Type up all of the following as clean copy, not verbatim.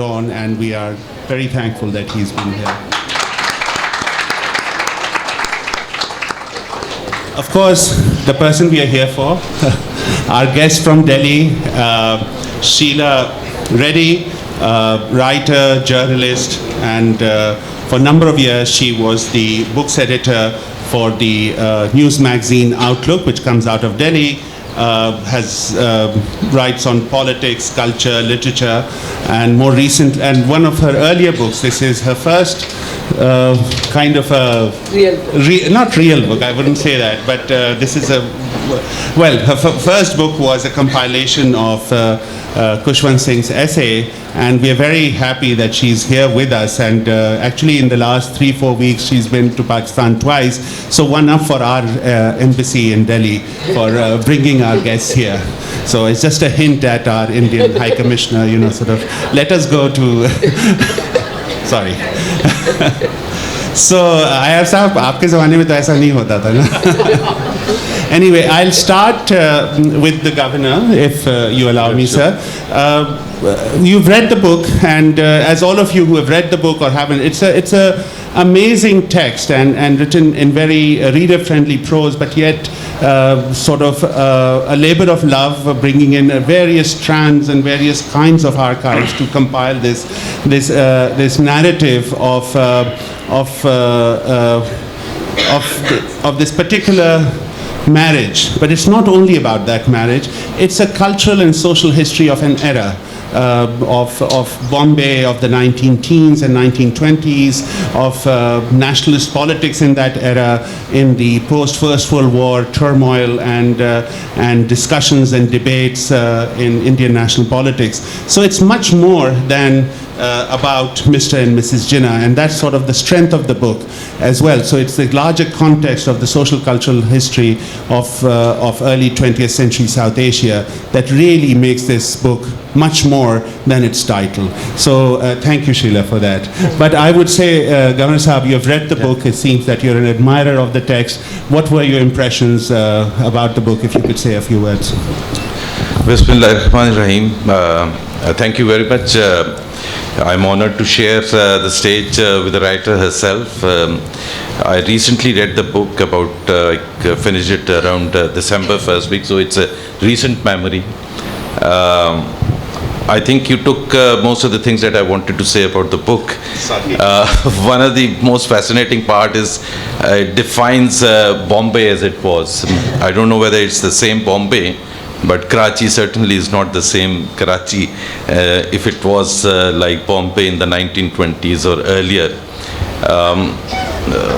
on, and we are very thankful that he's been here. Of course, the person we are here for, our guest from Delhi, Sheela, Reddy, writer, journalist, and for a number of years she was the books editor for the news magazine Outlook, which comes out of Delhi. Writes on politics, culture, literature, and more recent, and one of her earlier books, this is her first kind of a not real book, I wouldn't say that, but this is her first book was a compilation of Kushwant Singh's essay, and we are very happy that she's here with us, and actually in the last 3-4 weeks she's been to Pakistan twice, so one up for our embassy in Delhi for bringing our guests here. So it's just a hint at our Indian High Commissioner, you know, sort of let us go to sorry. So Ayar Sahab, आपके ज़माने में तो ऐसा नहीं होता था ना. Anyway, I'll start with the governor, if you allow me, sir. You've read the book, and as all of you who have read the book or haven't, it's a amazing text and written in very reader-friendly prose, but yet sort of a labor of love, bringing in various strands and various kinds of archives to compile this narrative of this particular marriage. But it's not only about that marriage, it's a cultural and social history of an era of Bombay of the 19-teens and 1920s, of nationalist politics in that era, in the post-First World War turmoil and discussions and debates in Indian national politics. So it's much more than about Mr. and Mrs. Jinnah, and that's sort of the strength of the book as well. So it's the larger context of the social cultural history of early 20th century South Asia that really makes this book much more than its title. So thank you, Sheela, for that. But I would say, Governor Sahab, you have read the book. It seems that you're an admirer of the text. What were your impressions about the book, if you could say a few words? Bismillahirrahmanirrahim. Thank you very much. I'm honored to share the stage with the writer herself. I recently read the book finished it around December first week, so it's a recent memory. I think you took most of the things that I wanted to say about the book. One of the most fascinating part is it defines Bombay as it was. I don't know whether it's the same Bombay, but Karachi certainly is not the same Karachi if it was like Bombay in the 1920s or earlier.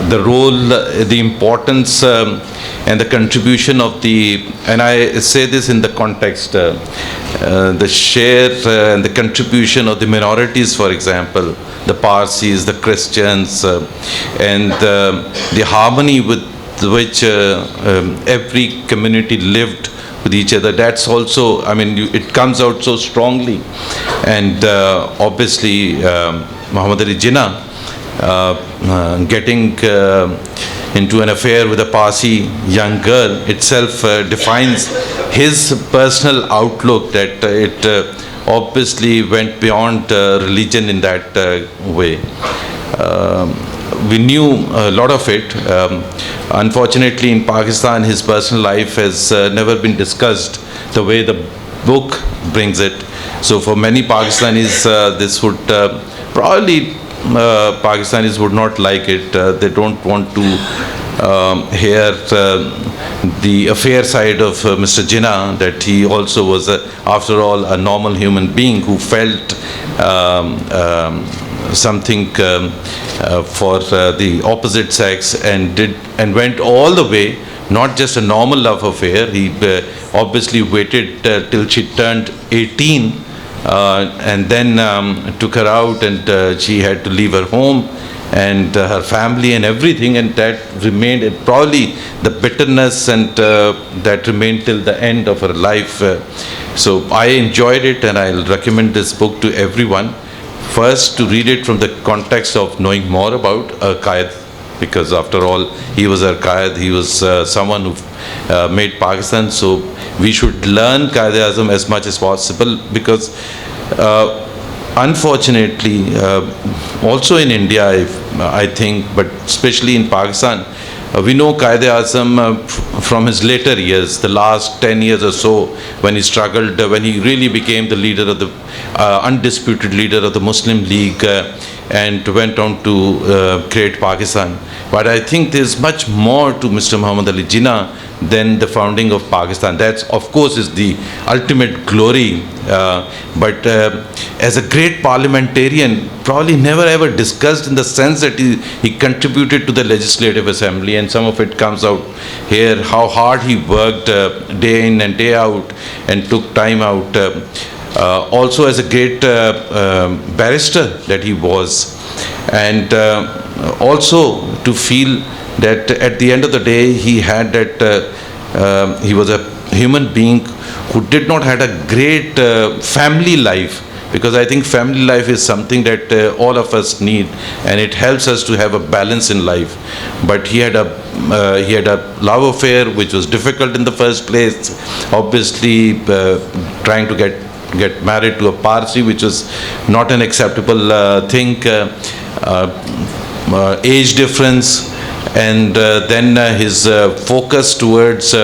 The role, the importance and the contribution of and I say this in the context, the share and the contribution of the minorities, for example, the Parsis, the Christians, and the harmony with which every community lived with each other. That's also, I mean, it comes out so strongly. And obviously, Mohammad Jinnah getting into an affair with a Parsi young girl itself defines his personal outlook, that it obviously went beyond religion in that way. We knew a lot of it. Unfortunately, in Pakistan, his personal life has never been discussed the way the book brings it. So for many Pakistanis, this would probably Pakistanis would not like it. They don't want to hear the affair side of Mr. Jinnah, that he also was, after all, a normal human being who felt something for the opposite sex and went all the way, not just a normal love affair. He obviously waited till she turned 18 and then took her out, and she had to leave her home and her family and everything, and that remained probably the bitterness and that remained till the end of her life. So I enjoyed it, and I'll recommend this book to everyone. First, to read it from the context of knowing more about a Qaid, because after all, he was a Qaid, he was someone who made Pakistan, so we should learn Qaid-e-Azam as much as possible, because unfortunately, also in India, I think, but especially in Pakistan, we know Quaid-e-Azam from his later years, the last 10 years or so, when he struggled, when he really became the leader of the undisputed leader of the Muslim League and went on to create Pakistan. But I think there's much more to Mr. Muhammad Ali Jinnah than the founding of Pakistan. That, of course, is the ultimate glory. But as a great parliamentarian, probably never ever discussed in the sense that he contributed to the Legislative Assembly, and some of it comes out here, how hard he worked day in and day out and took time out. Also as a great barrister that he was. And also to feel that at the end of the day he had that he was a human being who did not have a great family life, because I think family life is something that all of us need, and it helps us to have a balance in life. But he had a love affair which was difficult in the first place, obviously trying to get married to a Parsi, which was not an acceptable thing, age difference, and then his focus towards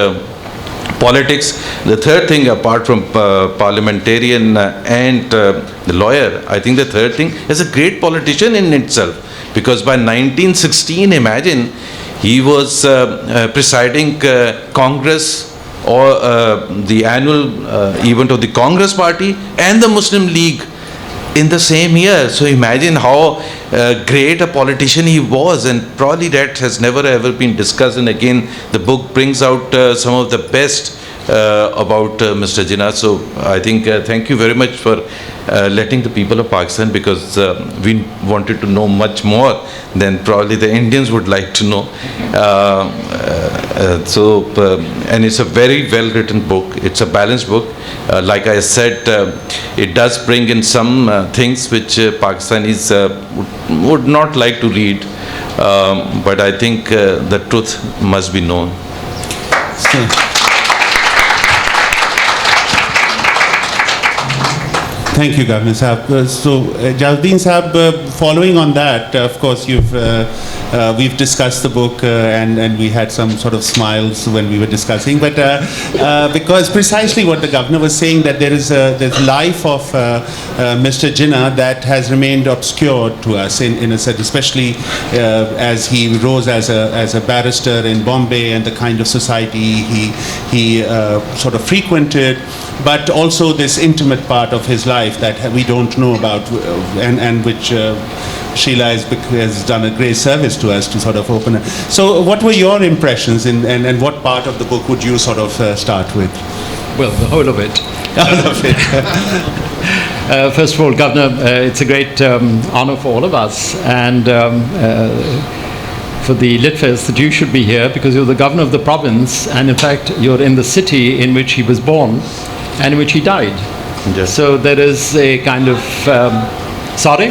politics. The third thing, apart from parliamentarian and the lawyer, I think the third thing is a great politician in itself, because by 1916, imagine, he was presiding Congress, or the annual event of the Congress Party and the Muslim League in the same year. So imagine how great a politician he was, and probably that has never ever been discussed. And again, the book brings out some of the best about Mr. Jinnah. So I think thank you very much for letting the people of Pakistan, because we wanted to know much more than probably the Indians would like to know. And it's a very well written book. It's a balanced book. Like I said, it does bring in some things which Pakistanis would not like to read, but I think the truth must be known. Thank you, Governor Sahab. So, Aijazuddin Sahab, following on that, of course, we've discussed the book and we had some sort of smiles when we were discussing, but because precisely what the Governor was saying, that there is the life of Mr. Jinnah that has remained obscure to us in a sense, especially as he rose as a barrister in Bombay and the kind of society he sort of frequented, but also this intimate part of his life that we don't know about, and which Sheela has done a great service to us to sort of open it. So what were your impressions and what part of the book would you sort of start with? Well, the whole of it. All of it. First of all, Governor, it's a great honor for all of us, and for the Litfest, that you should be here, because you're the governor of the province, and in fact you're in the city in which he was born and in which he died. Yes. So there is a kind of sorry?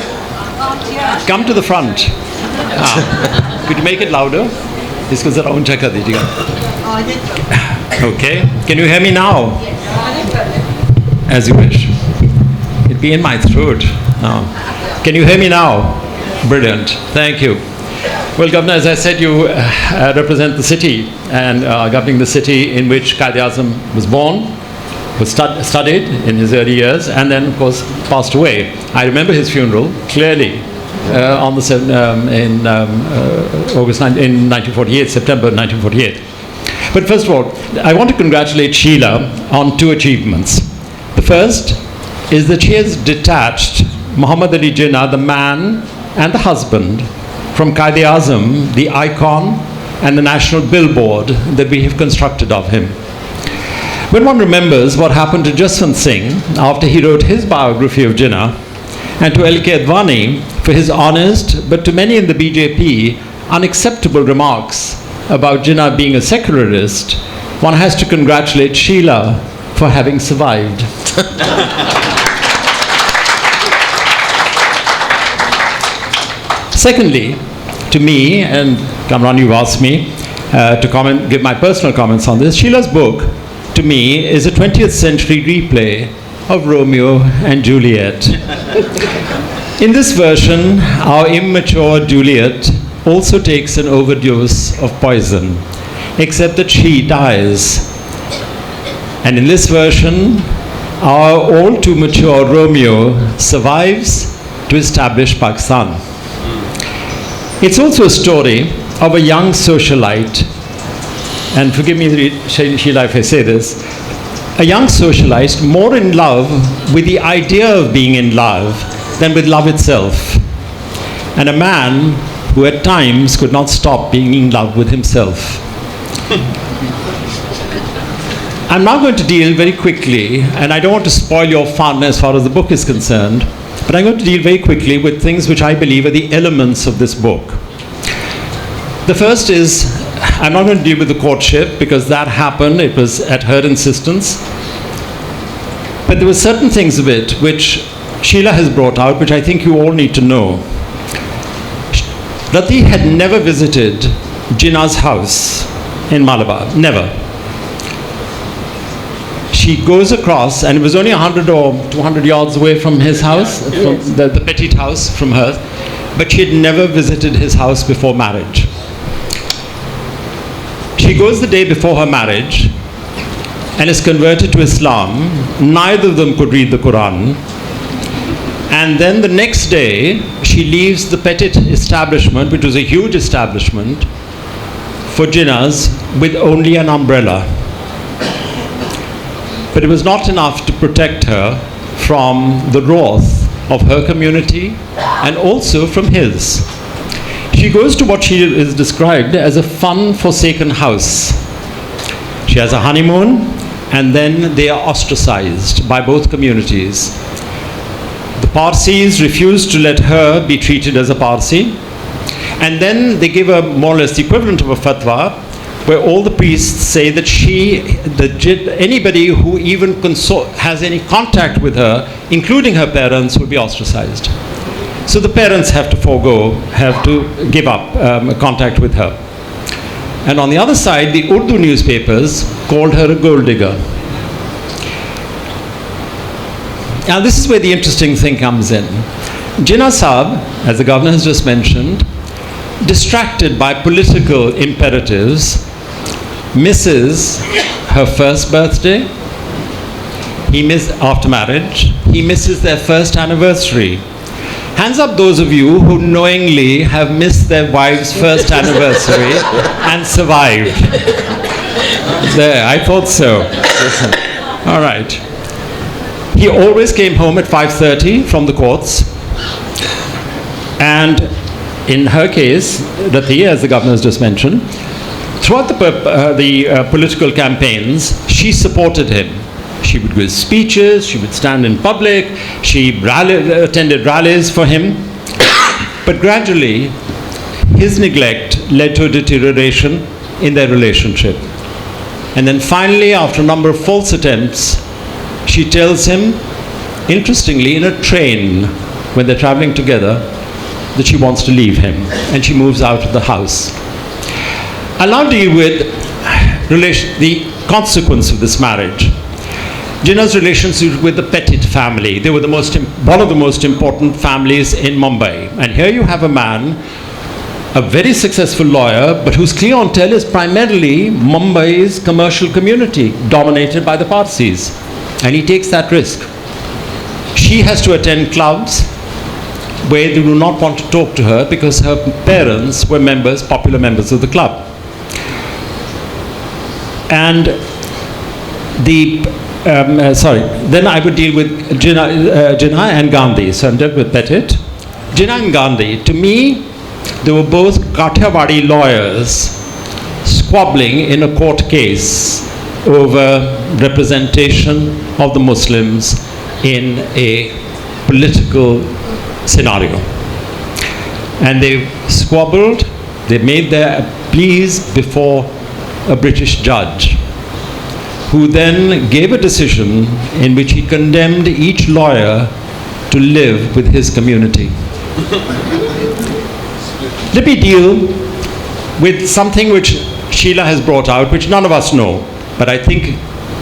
Come to the front. Could you make it louder? Okay. Can you hear me now? As you wish. It'd be in my throat now. Can you hear me now? Brilliant. Thank you. Well, Governor, as I said, you represent the city, and governing the city in which Quaid-e-Azam was born, was studied in his early years, and then, of course, passed away. I remember his funeral clearly on the in 1948, September 1948. But first of all, I want to congratulate Sheela on two achievements. The first is that she has detached Muhammad Ali Jinnah, the man and the husband, from Quaid-e-Azam, the icon and the national billboard that we have constructed of him. When one remembers what happened to Jaswant Singh after he wrote his biography of Jinnah, and to L.K. Advani for his honest, but to many in the BJP, unacceptable remarks about Jinnah being a secularist, one has to congratulate Sheela for having survived. Secondly, to me, and Kamran, you've asked me to give my personal comments on this, Sheela's book, to me, is a 20th century replay of Romeo and Juliet. In this version, our immature Juliet also takes an overdose of poison, except that she dies. And in this version, our all too mature Romeo survives to establish Pakistan. It's also a story of a young socialite, and forgive me, Sheela, if I say this, a young socialite more in love with the idea of being in love than with love itself, and a man who at times could not stop being in love with himself. I'm now going to deal very quickly, and I don't want to spoil your fun as far as the book is concerned, but I'm going to deal very quickly with things which I believe are the elements of this book. The first is, I'm not going to deal with the courtship because that happened, it was at her insistence. But there were certain things of it which Sheela has brought out, which I think you all need to know. Reddy had never visited Jinnah's house in Malabar, never. She goes across, and it was only 100 or 200 yards away from his house, from the petite house from her, but she had never visited his house before marriage. She goes the day before her marriage and is converted to Islam. Neither of them could read the Quran. And then the next day, she leaves the petite establishment, which was a huge establishment, for Jinnah's with only an umbrella. But it was not enough to protect her from the wrath of her community and also from his. She goes to what she is described as a fun forsaken house. She has a honeymoon, and then they are ostracized by both communities. The Parsis refuse to let her be treated as a Parsi, and then they give her more or less the equivalent of a fatwa, where all the priests say that anybody who even has any contact with her, including her parents, will be ostracized. So the parents have to give up contact with her. And on the other side, the Urdu newspapers called her a gold digger. Now this is where the interesting thing comes in. Jinnah Saab, as the governor has just mentioned, distracted by political imperatives, misses her first birthday, after marriage, he misses their first anniversary. Hands up those of you who knowingly have missed their wife's first anniversary and survived. There, I thought so. All right. He always came home at 5:30 from the courts, and in her case, Reddy, as the governor has just mentioned, throughout the political campaigns, she supported him. She would give speeches, she would stand in public, she attended rallies for him. But gradually, his neglect led to a deterioration in their relationship. And then finally, after a number of false attempts, she tells him, interestingly, in a train, when they're traveling together, that she wants to leave him, and she moves out of the house. I'll now deal with the consequence of this marriage. Jinnah's relationship with the Pettit family. They were one of the most important families in Mumbai. And here you have a man, a very successful lawyer, but whose clientele is primarily Mumbai's commercial community, dominated by the Parsis. And he takes that risk. She has to attend clubs where they do not want to talk to her because her parents were popular members of the club. And then I would deal with Jinnah and Gandhi. So I'm dealt with Pettit. Jinnah and Gandhi, to me, they were both Kathiawadi lawyers squabbling in a court case over representation of the Muslims in a political scenario. And they squabbled, they made their pleas before a British judge, who then gave a decision in which he condemned each lawyer to live with his community. Let me deal with something which Sheela has brought out, which none of us know, but I think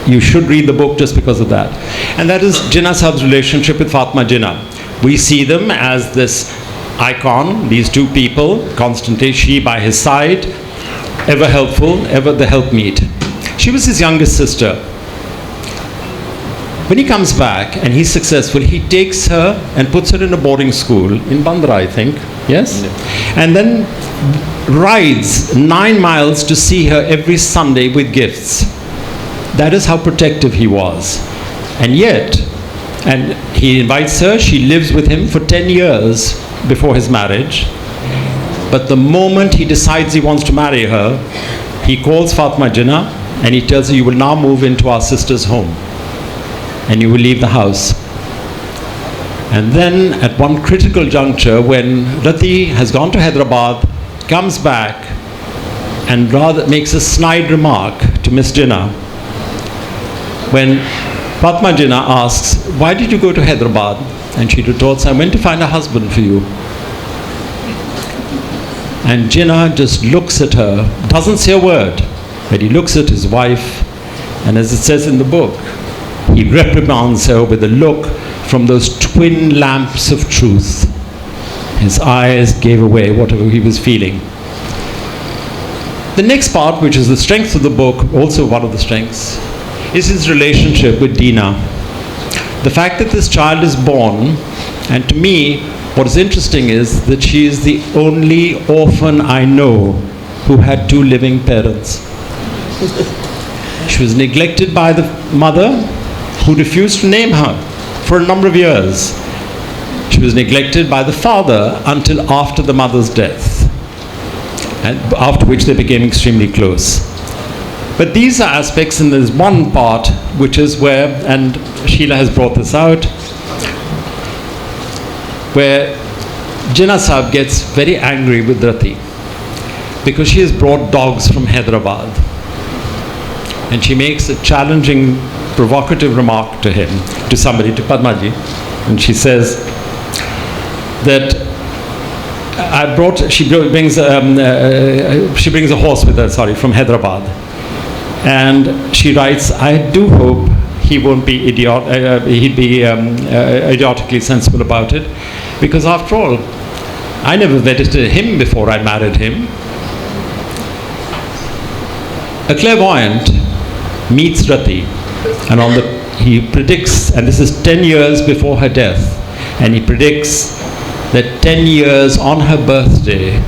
you should read the book just because of that. And that is Jinnah Sahab's relationship with Fatma Jinnah. We see them as this icon, these two people, constantly, she by his side, ever helpful, ever the helpmeet. She was his youngest sister. When he comes back and he's successful, he takes her and puts her in a boarding school in Bandra, I think, yes? And then rides 9 miles to see her every Sunday with gifts. That is how protective he was. And yet, and he invites her, she lives with him for 10 years before his marriage. But the moment he decides he wants to marry her, he calls Fatma Jinnah and he tells her, you will now move into our sister's home and you will leave the house. And then at one critical juncture, when Reddy has gone to Hyderabad, comes back and rather makes a snide remark to Miss Jinnah, when Fatma Jinnah asks, why did you go to Hyderabad? And she retorts, I went to find a husband for you. And Jinnah just looks at her, doesn't say a word, but he looks at his wife, and as it says in the book, he reprimands her with a look from those twin lamps of truth. His eyes gave away whatever he was feeling. The next part, which is the strength of the book, also one of the strengths, is his relationship with Dina. The fact that this child is born, and to me, what is interesting is that she is the only orphan I know who had 2 living parents. She was neglected by the mother, who refused to name her for a number of years. She was neglected by the father until after the mother's death, and after which they became extremely close. But these are aspects, and there's one part which is where, and Sheela has brought this out, where Jinnah Sahab gets very angry with Reddy because she has brought dogs from Hyderabad. And she makes a challenging, provocative remark to him, to somebody, to Padmaji, and she says that she brings a horse with her, from Hyderabad. And she writes, I do hope he won't be he'd be idiotically sensible about it, because after all, I never vetted him before I married him. A clairvoyant meets Reddy, and he predicts, and this is 10 years before her death, and he predicts that 10 years on her birthday,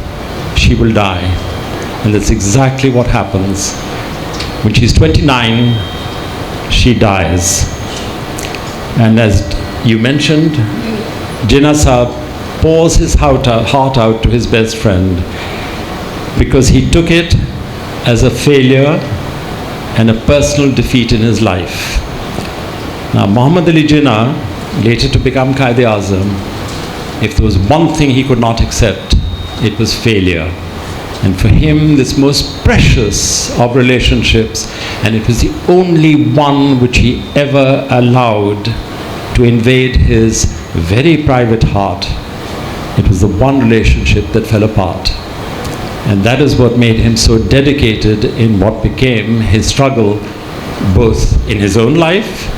she will die. And that's exactly what happens. When she's 29, she dies. And as you mentioned, Jinnah Sahab pours his heart out to his best friend because he took it as a failure and a personal defeat in his life. Now, Muhammad Ali Jinnah, later to become Quaid-e-Azam, if there was one thing he could not accept, it was failure. And for him, this most precious of relationships, and it was the only one which he ever allowed to invade his very private heart. It was the one relationship that fell apart. And that is what made him so dedicated in what became his struggle, both in his own life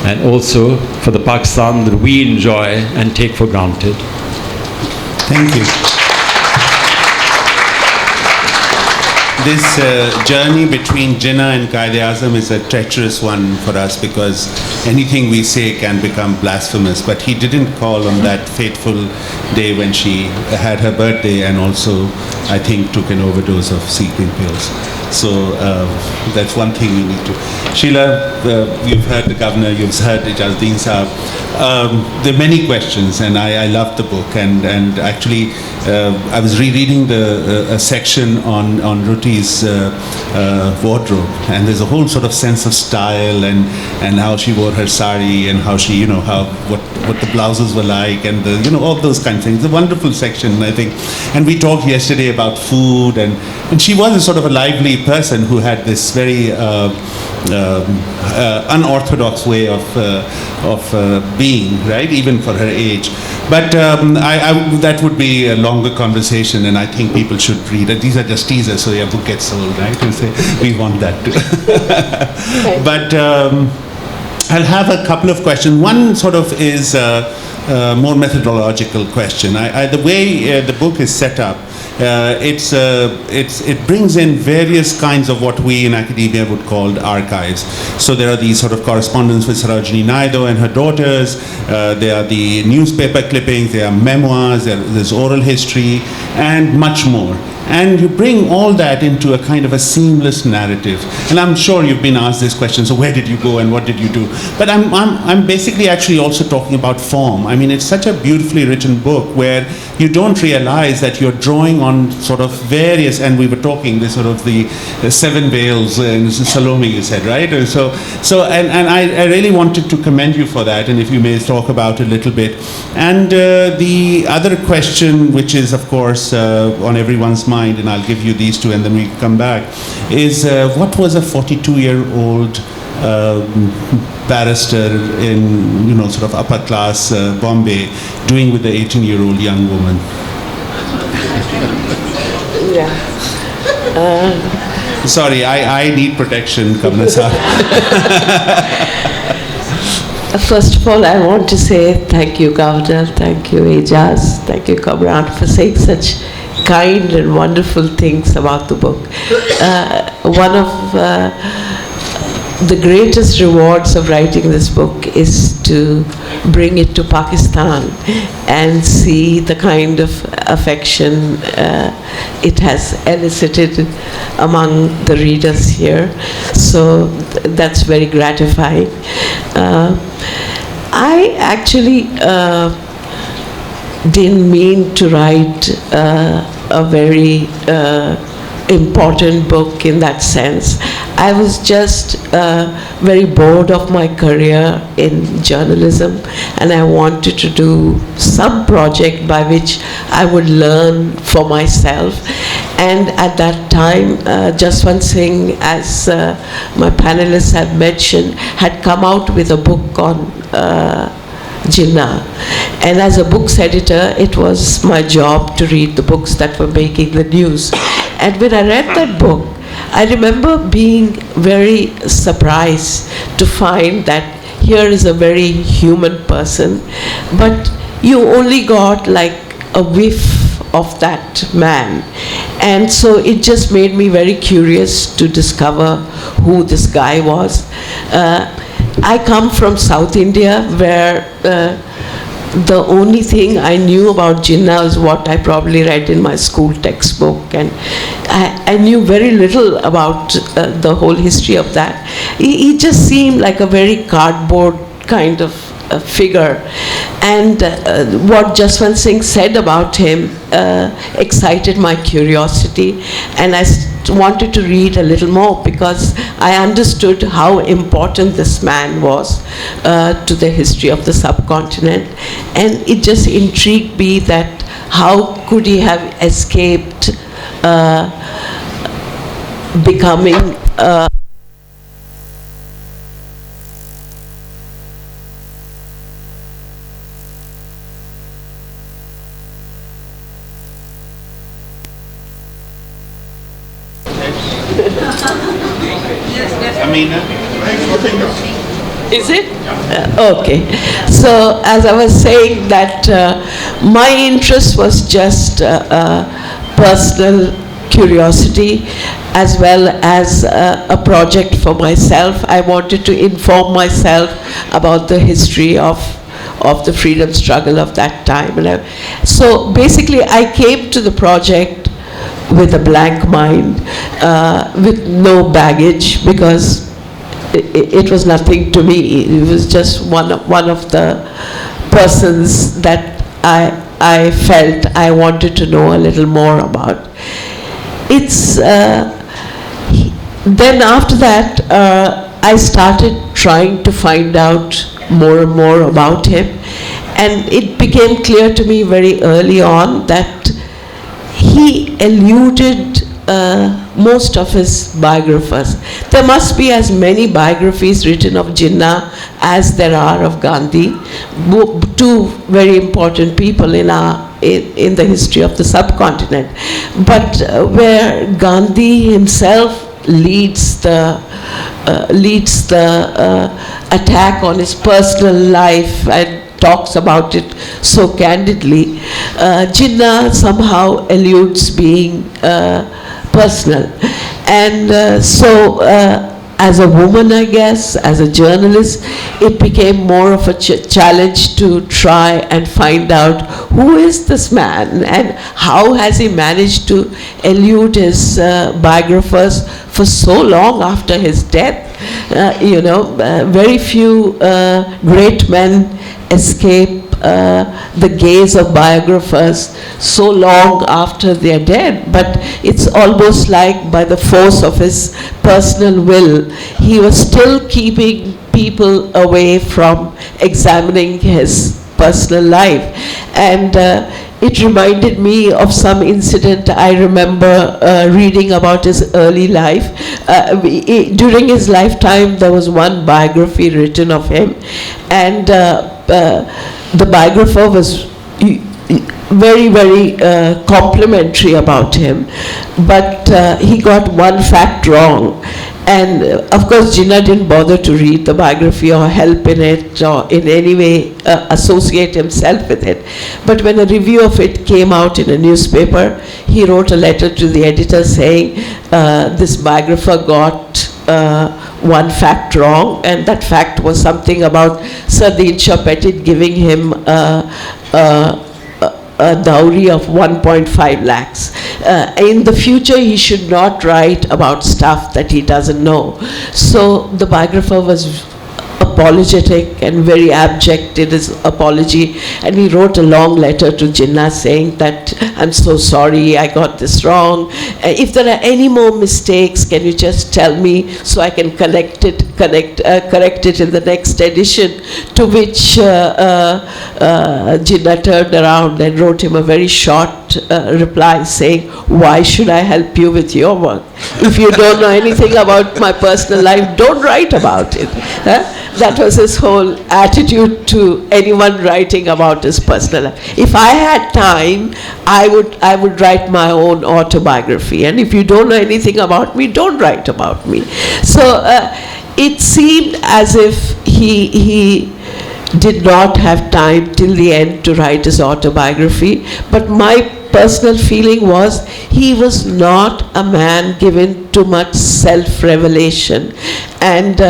and also for the Pakistan that we enjoy and take for granted. Thank you. This journey between Jinnah and Quaid-e-Azam is a treacherous one for us because anything we say can become blasphemous. But he didn't call on that fateful day when she had her birthday, and also, I think, took an overdose of sleeping pills. So that's one thing we need to. Sheela, you've heard the governor, you've heard Aijazuddin Sahab. There are many questions, and I love the book. And actually, I was rereading a section on Ruti's wardrobe, and there's a whole sort of sense of style and how she wore her sari and how she, what the blouses were like, and all those kind of things. It's a wonderful section, I think. And we talked yesterday about food, and she was a sort of a lively person who had this very unorthodox way of being, right, even for her age. But that would be a longer conversation, and I think people should read it. These are just teasers, so your book gets sold, right? And say, we want that too. But I'll have a couple of questions. One sort of is a more methodological question. The way the book is set up, it brings in various kinds of what we in academia would call archives. So there are these sort of correspondence with Sarojini Naidu and her daughters. There are the newspaper clippings. There are memoirs. There's oral history, and much more. And you bring all that into a kind of a seamless narrative. And I'm sure you've been asked this question, so where did you go and what did you do? But I'm basically actually also talking about form. I mean, it's such a beautifully written book where you don't realize that you're drawing on sort of various, and we were talking this sort of the seven veils in Salome, you said, right? So I really wanted to commend you for that, and if you may talk about it a little bit. And the other question, which is of course on everyone's mind, and I'll give you these two and then we come back, is what was a 42-year-old barrister in, sort of upper class Bombay doing with the 18-year-old young woman? Yeah. Sorry, I need protection, Kamran sir. First of all, I want to say thank you, Governor, thank you, Aijaz, thank you, Kamran, for saying such kind and wonderful things about the book. One of the greatest rewards of writing this book is to bring it to Pakistan and see the kind of affection it has elicited among the readers here. So that's very gratifying. I actually didn't mean to write a very important book in that sense. I was just very bored of my career in journalism, and I wanted to do some project by which I would learn for myself. And at that time, Jaswant Singh, as my panelists have mentioned, had come out with a book on Jinnah. And as a books editor, it was my job to read the books that were making the news. And when I read that book, I remember being very surprised to find that here is a very human person, but you only got like a whiff of that man. And so it just made me very curious to discover who this guy was. I come from South India, where the only thing I knew about Jinnah is what I probably read in my school textbook, and I knew very little about the whole history of that. He just seemed like a very cardboard kind of figure, and what Jaswant Singh said about him excited my curiosity, and I wanted to read a little more because I understood how important this man was to the history of the subcontinent, and it just intrigued me that how could he have escaped becoming Is it? Okay. So as I was saying that my interest was just personal curiosity as well as a project for myself. I wanted to inform myself about the history of the freedom struggle of that time. And so basically I came to the project with a blank mind, with no baggage, because it was nothing to me. It was just one of the persons that I felt I wanted to know a little more about. It's then after that I started trying to find out more and more about him, and it became clear to me very early on that he eluded most of his biographers. There must be as many biographies written of Jinnah as there are of Gandhi, two very important people in the history of the subcontinent. But where Gandhi himself leads the attack on his personal life and talks about it so candidly, Jinnah somehow eludes being personal. And so as a woman, I guess, as a journalist, it became more of a challenge to try and find out who is this man and how has he managed to elude his biographers for so long after his death. Very few great men escape the gaze of biographers so long after they're dead. But it's almost like by the force of his personal will, he was still keeping people away from examining his personal life. And it reminded me of some incident I remember reading about his early life. During his lifetime, there was one biography written of him, and the biographer was very, very complimentary about him, but he got one fact wrong. And of course, Jinnah didn't bother to read the biography or help in it or in any way associate himself with it. But when a review of it came out in a newspaper, he wrote a letter to the editor saying this biographer got one fact wrong, and that fact was something about Sir Dinshaw Pettit giving him a dowry of 1.5 lakhs. In the future, he should not write about stuff that he doesn't know. So the biographer was apologetic and very abject in his apology, and he wrote a long letter to Jinnah saying that, I'm so sorry, I got this wrong. If there are any more mistakes, can you just tell me so I can correct it in the next edition? To which Jinnah turned around and wrote him a very short reply saying, why should I help you with your work? If you don't know anything about my personal life, don't write about it. That was his whole attitude to anyone writing about his personal life. If I had time, I would write my own autobiography. And if you don't know anything about me, don't write about me. So it seemed as if he did not have time till the end to write his autobiography. But my personal feeling was he was not a man given to much self-revelation, and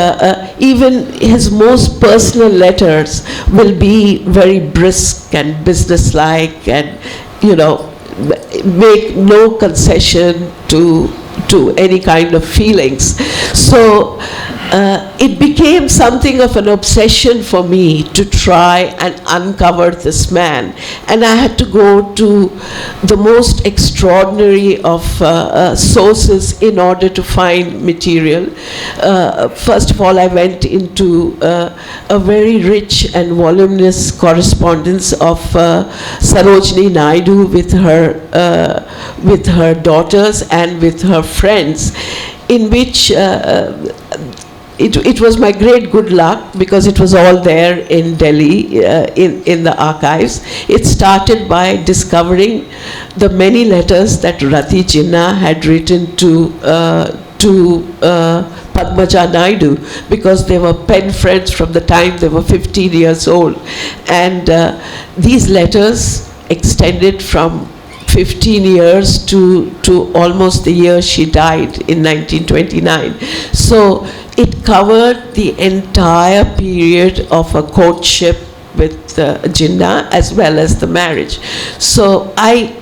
even his most personal letters will be very brisk and businesslike, and make no concession to any kind of feelings. So it became something of an obsession for me to try and uncover this man, and I had to go to the most extraordinary of sources in order to find material. First of all, I went into a very rich and voluminous correspondence of Sarojini Naidu with her daughters and with her friends, in which it was my great good luck, because it was all there in Delhi in the archives. It started by discovering the many letters that Rati Jinnah had written to Padmaja Naidu, because they were pen friends from the time they were 15 years old. And these letters extended from 15 years to almost the year she died in 1929. So it covered the entire period of a courtship with Jinnah as well as the marriage. So I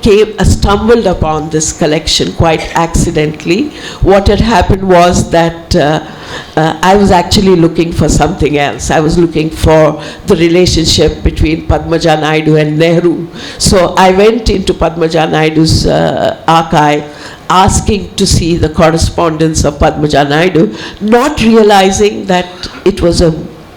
stumbled upon this collection quite accidentally. What had happened was that I was actually looking for something else. I was looking for the relationship between Padmaja Naidu and Nehru. So I went into Padmaja Naidu's archive, asking to see the correspondence of Padmaja Naidu, not realizing that it was a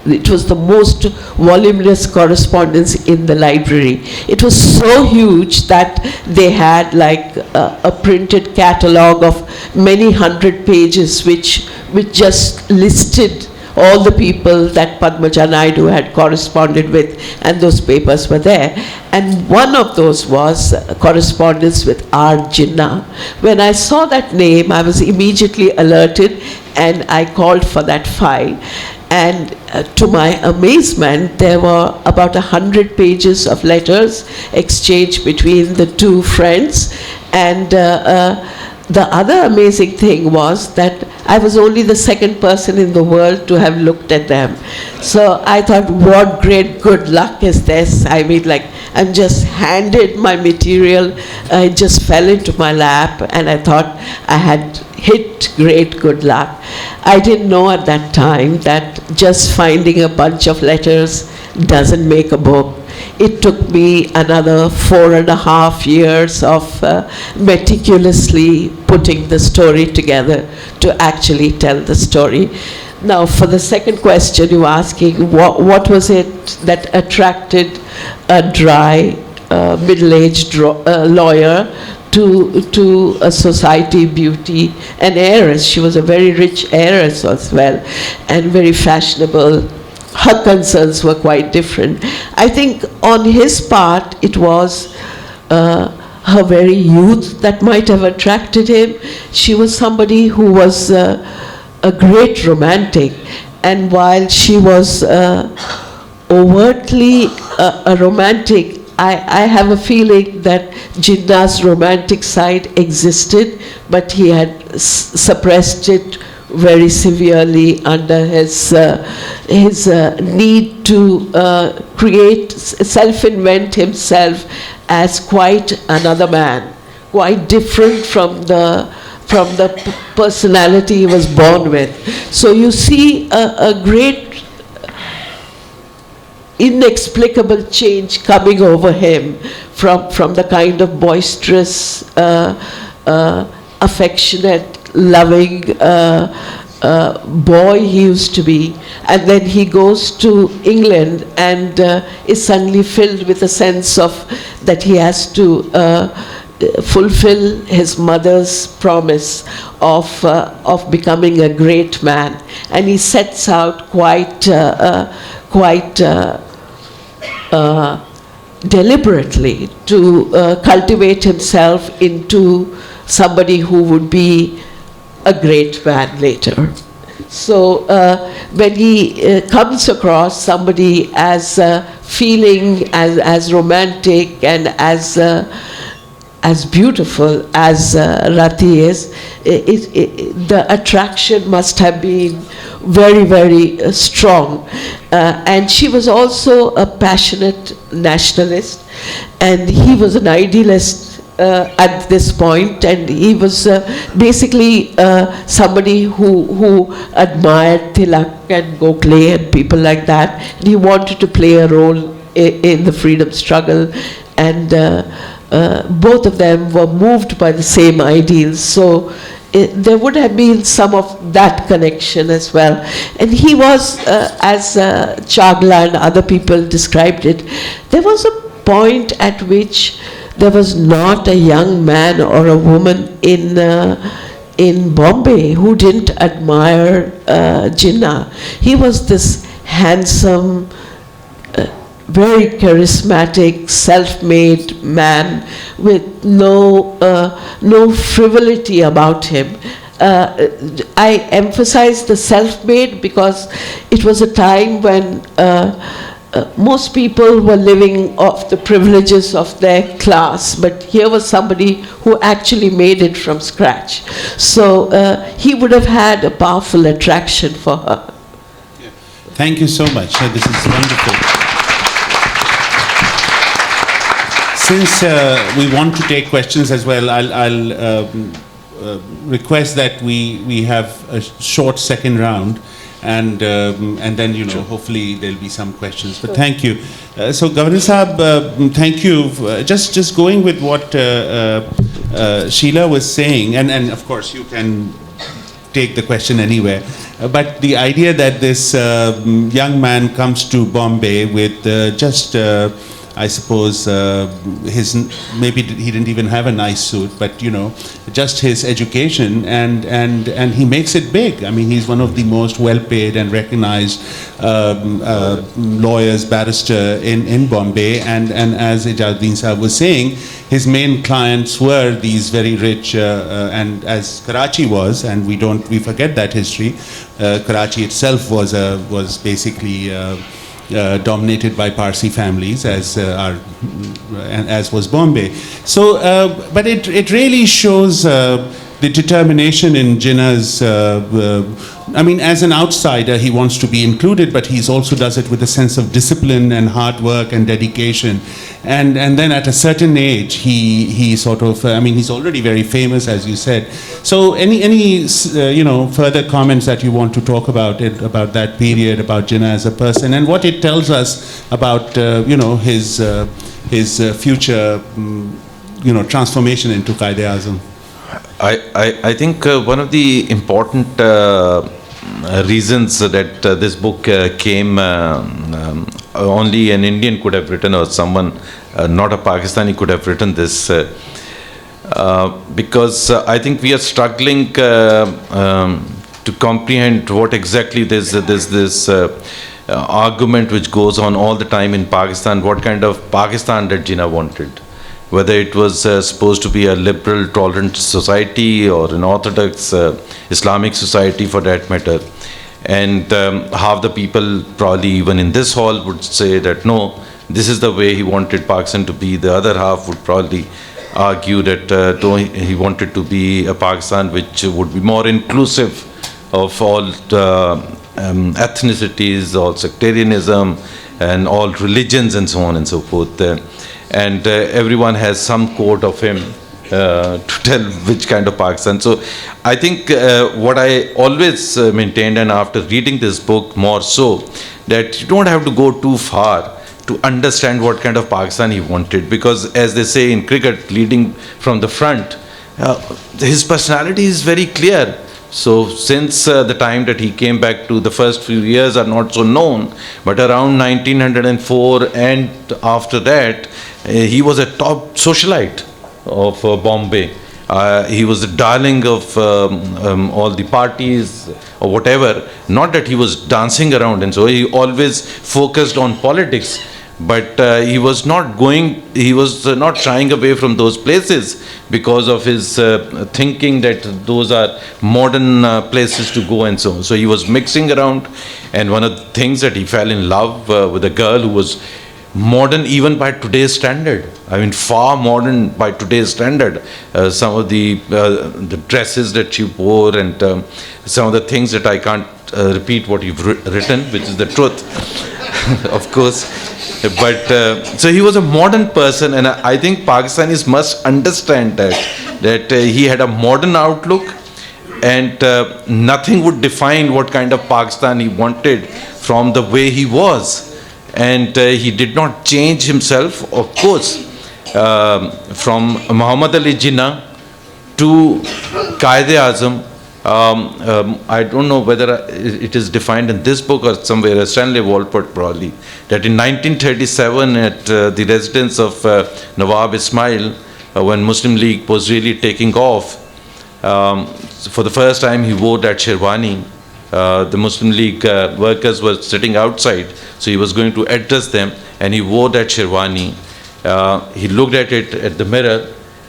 it was the most voluminous correspondence in the library. It was so huge that they had like a printed catalogue of many hundred pages which just listed all the people that Padmaja Naidu had corresponded with, and those papers were there. And one of those was correspondence with R. Jinnah. When I saw that name, I was immediately alerted and I called for that file. And to my amazement, there were about 100 pages of letters exchanged between the two friends. And the other amazing thing was that I was only the second person in the world to have looked at them. So I thought, what great good luck is this? I mean, like, I'm just handed my material, it just fell into my lap, and I thought I had hit great good luck. I didn't know at that time that just finding a bunch of letters doesn't make a book. It took me another 4.5 years of meticulously putting the story together to actually tell the story. Now, for the second question you're asking, what was it that attracted a dry, middle-aged lawyer to a society beauty, an heiress? She was a very rich heiress as well, and very fashionable. Her concerns were quite different. I think on his part, it was her very youth that might have attracted him. She was somebody who was a great romantic, and while she was overtly a romantic, I have a feeling that Jinnah's romantic side existed, but he had suppressed it very severely under his need to create, self-invent himself as quite another man, quite different from the personality he was born with. So you see a great inexplicable change coming over him from the kind of boisterous, affectionate, loving boy he used to be, and then he goes to England and is suddenly filled with a sense of that he has to fulfill his mother's promise of becoming a great man, and he sets out quite deliberately to cultivate himself into somebody who would be a great man later. So when he comes across somebody as feeling as romantic and as beautiful as Rati is, the attraction must have been very, very strong. And she was also a passionate nationalist, and he was an idealist at this point, and he was basically somebody who admired Tilak and Gokhale and people like that. And he wanted to play a role in the freedom struggle, and both of them were moved by the same ideals. So there would have been some of that connection as well. And he was, as Chagla and other people described it, there was a point at which there was not a young man or a woman in Bombay who didn't admire Jinnah. He was this handsome, very charismatic, self-made man with no frivolity about him. I emphasize the self-made because it was a time when most people were living off the privileges of their class, but here was somebody who actually made it from scratch. So he would have had a powerful attraction for her. Yeah. Thank you so much. This is wonderful. Since we want to take questions as well, I'll request that we have a short second round. And then, you know, hopefully there'll be some questions. But thank you. So, Governor Sahab, thank you. Just going with what Sheela was saying, and of course you can take the question anywhere. But the idea that this young man comes to Bombay with just, I suppose, maybe he didn't even have a nice suit, but just his education, and he makes it big. I mean, he's one of the most well-paid and recognized lawyers, barrister in Bombay, and as Aijazuddin Sahab was saying, his main clients were these very rich, and as Karachi was, and we forget that history. Karachi itself was basically dominated by Parsi families, as was Bombay. So, but it really shows the determination in Jinnah's. I mean, as an outsider, he wants to be included, but he also does it with a sense of discipline and hard work and dedication. And then at a certain age, he sort of. I mean, he's already very famous, as you said. So, any further comments that you want to talk about that period, about Jinnah as a person, and what it tells us about his future transformation into Quaid-e-Azam? I think one of the important reasons that this book came, only an Indian could have written, or someone not a Pakistani could have written this, because I think we are struggling to comprehend what exactly this argument which goes on all the time in Pakistan, what kind of Pakistan that Jinnah wanted. Whether it was supposed to be a liberal, tolerant society or an orthodox Islamic society for that matter. And half the people probably even in this hall would say that no, this is the way he wanted Pakistan to be. The other half would probably argue that he wanted to be a Pakistan which would be more inclusive of all ethnicities, all sectarianism and all religions and so on and so forth. And everyone has some quote of him to tell which kind of Pakistan. So I think what I always maintained, and after reading this book more so, that you don't have to go too far to understand what kind of Pakistan he wanted, because as they say in cricket, leading from the front, his personality is very clear. So since the time that he came back to, the first few years are not so known, but around 1904 and after that, he was a top socialite of Bombay. He was the darling of all the parties or whatever. Not that he was dancing around, and so he always focused on politics. But he was not shying away from those places because of his thinking that those are modern places to go and so on. So he was mixing around, and one of the things that he fell in love with a girl who was modern even by today's standard. I mean, far modern by today's standard. Some of the dresses that she wore, and some of the things that I can't repeat what you've written, which is the truth, of course. But so he was a modern person, and I think Pakistanis must understand that he had a modern outlook, and nothing would define what kind of Pakistan he wanted from the way he was. And he did not change himself, of course, from Muhammad Ali Jinnah to Quaid-e-Azam. I don't know whether it is defined in this book or somewhere, Stanley Walport probably, that in 1937 at the residence of Nawab Ismail, when Muslim League was really taking off, for the first time he wore that sherwani. The Muslim League workers were sitting outside, so he was going to address them, and he wore that sherwani. He looked at it at the mirror,